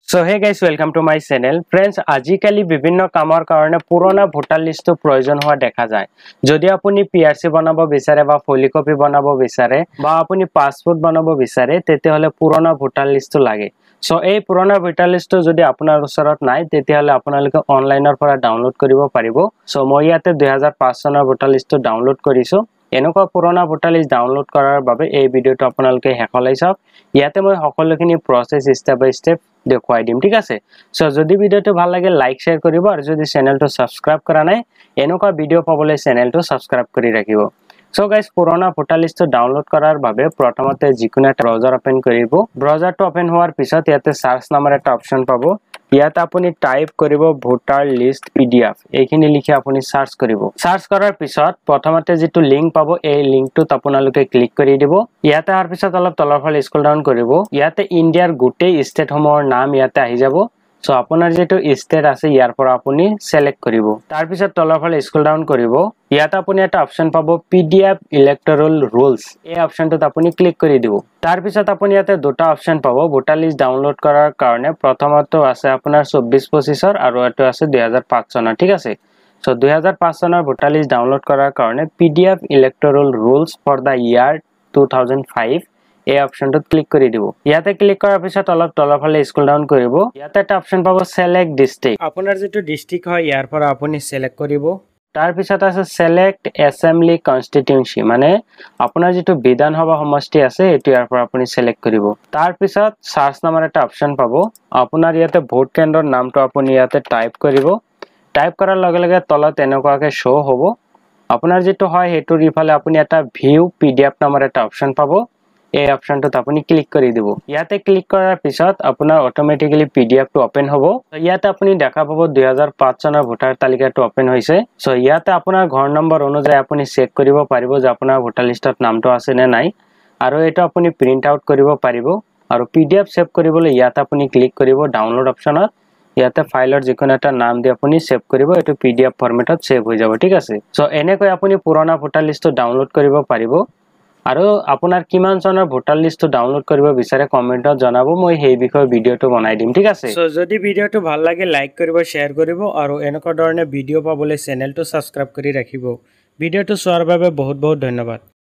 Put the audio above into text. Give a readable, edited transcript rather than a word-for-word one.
So hey guys, welcome to my channel. Friends, আজিকালি বিভিন্ন কামৰ কাৰণে পুৰণা ভোটাৰ লিষ্টটো প্ৰয়োজন হোৱা দেখা যায়। যদি আপুনি পিআৰসি বনাব বিচাৰে বা ফলিকপি বনাব বিচাৰে বা আপুনি পাসপোৰ্ট বনাব বিচাৰে তেতিয়াহলে পুৰণা ভোটাৰ লিষ্টটো লাগে। সো এই পুৰণা ভোটাৰ লিষ্টটো যদি আপোনাৰ ওচৰত নাই তেতিয়াহলে আপোনালোকে অনলাইনৰ পৰা ডাউনলোড কৰিব পাৰিব। সো মই ইয়াতে 2005 চনৰ ভোটাৰ লিষ্টটো ডাউনলোড কৰিছো। এনেকুৱা পুৰণা ভোটাৰ লিষ্ট ডাউনলোড কৰাৰ বাবে এই ভিডিওটো আপোনালোকে হেকলাই চাওক। ইয়াতে মই সকলোখিনি প্ৰসেস স্টেপ বাই স্টেপ দেখুৱাই দিম, ঠিক আছে। সো যদি ভিডিওটো ভাল লাগে লাইক শেয়াৰ কৰিব আৰু যদি চেনেলটো সাবস্ক্ৰাইব কৰা নাই এনেকুৱা ভিডিও পাবলৈ চেনেলটো সাবস্ক্ৰাইব কৰি ৰাখিব। সো গাইস, পুৰণা ভোটাৰ লিষ্টটো ডাউনলোড কৰাৰ বাবে প্ৰথমতে যিকোনো এটা ব্ৰাউজাৰ ওপেন কৰিব। ব্ৰাউজাৰটো ওপেন হোৱাৰ পিছত ইয়াতে সাৰ্চ নামৰ এটা অপচন পাব। ইয়াতে আপুনি টাইপ কৰিব ভোটাৰ লিষ্ট পিডিএফ, এইখিনি লিখি আপুনি সাৰ্চ কৰিব। সাৰ্চ কৰাৰ পিছত প্ৰথমতে যেটো লিংক পাব এই লিংকটোত আপোনালোকে ক্লিক কৰি দিব। ইয়াতে আহাৰ পিছত অলপ তলৰ ফালে স্ক্ৰল ডাউন কৰিব। ইয়াতে ইণ্ডিয়াৰ গোটেই ষ্টেটসমূহৰ নাম ইয়াতে আহি যাব। সো আপোনাৰ যেটো ষ্টেট আছে ইয়াৰ পৰা আপুনি সিলেক্ট কৰিব। তাৰ পিছত তলৰ ফালে স্ক্ৰল ডাউন কৰিব। ইয়াতে আপুনি এটা অপচন পাব পিডিএফ ইলেক্টৰাল ৰুলছ, এই অপচনটোত আপুনি ক্লিক কৰি দিব। তাৰ পিছত আপুনি ইয়াতে দুটা অপচন পাব ভোটাৰ লিষ্ট ডাউনলোড কৰাৰ কাৰণে। প্ৰথমটো আছে আপোনাৰ 24-25 আৰু এটো আছে 2005 চনৰ, ঠিক আছে। সো 2005 চনৰ ভোটাৰ লিষ্ট ডাউনলোড কৰাৰ কাৰণে পিডিএফ ইলেক্টৰাল ৰুলছ ফৰ দা ইয়াৰ 2005 এই অপচনটোত ক্লিক কৰি দিব। ইয়াতে ক্লিক কৰাৰ পিছত অলপ তলৰ ফালে স্ক্ৰল ডাউন কৰিব। ইয়াতে এটা অপচন পাব সিলেক্ট ডিস্ট্ৰিক্ট, আপোনাৰ যেটো ডিস্ট্ৰিক্ট হয় ইয়াৰ পৰা আপুনি সিলেক্ট কৰিব। তাৰ পিছত আছে সিলেক্ট এসেম্বলি কনস্টিটিউয়েন্সি, মানে আপোনাৰ যেটো বিধানসভা সমষ্টি আছে এটো ইয়াৰ পৰা আপুনি সিলেক্ট কৰিব। তাৰ পিছত সাৰ্চ নামৰ এটা অপচন পাব। আপোনাৰ ইয়াতে ভোট কেন্দ্ৰৰ নামটো আপুনি ইয়াতে টাইপ কৰিব। টাইপ কৰাৰ লগে লগে তলত এনেকুৱাকে শো হ'ব। আপোনাৰ যেটো হয় হেতুৰ ইফালে আপুনি এটা ভিউ পিডিএফ নামৰ এটা অপচন পাব। এই অপচনটোত আপুনি ক্লিক কৰি দিব। ইয়াতে ক্লিক কৰাৰ পিছত আপোনাৰ অটোমেটিক্যালি পিডিএফটো ওপেন হ'ব। ইয়াতে আপুনি দেখা পাব 2005 চনৰ ভোটাৰ তালিকাটো ওপেন হৈছে। সো ইয়াতে আপোনাৰ ঘৰ নম্বৰ অনুযায়ী আপুনি চেক কৰিব পাৰিব যে আপোনাৰ ভোটাৰ লিষ্টত নামটো আছে নে নাই, আৰু এটা আপুনি প্ৰিন্ট আউট কৰিব পাৰিব। আৰু পিডিএফ সেভ কৰিবলৈ ইয়াতে আপুনি ক্লিক কৰিব ডাউনলোড অপচনত। ইয়াতে ফাইলৰ যিকোনো এটা নাম দি আপুনি সেভ কৰিব, এটো পিডিএফ ফৰম্যাটত সেভ হৈ যাব, ঠিক আছে। সো এনেকৈ আপুনি পুৰণা ভোটাৰ লিষ্টটো ডাউনলোড কৰিব পাৰিব। আৰু আপোনাৰ কিমান চনৰ ভোটাৰ লিষ্টটো ডাউনলোড কৰিব বিচাৰে কমেন্টত জনাব, মই সেই বিষয়ে ভিডিওটো বনাই দিম, ঠিক আছে। সো যদি ভিডিওটো ভাল লাগে লাইক কৰিব, শেয়াৰ কৰিব আৰু এনেকুৱা ধৰণে ভিডিও পাবলৈ চেনেলটো সাবস্ক্ৰাইব কৰি ৰাখিব। ভিডিওটো চোৱাৰ বাবে বহুত বহুত ধন্যবাদ।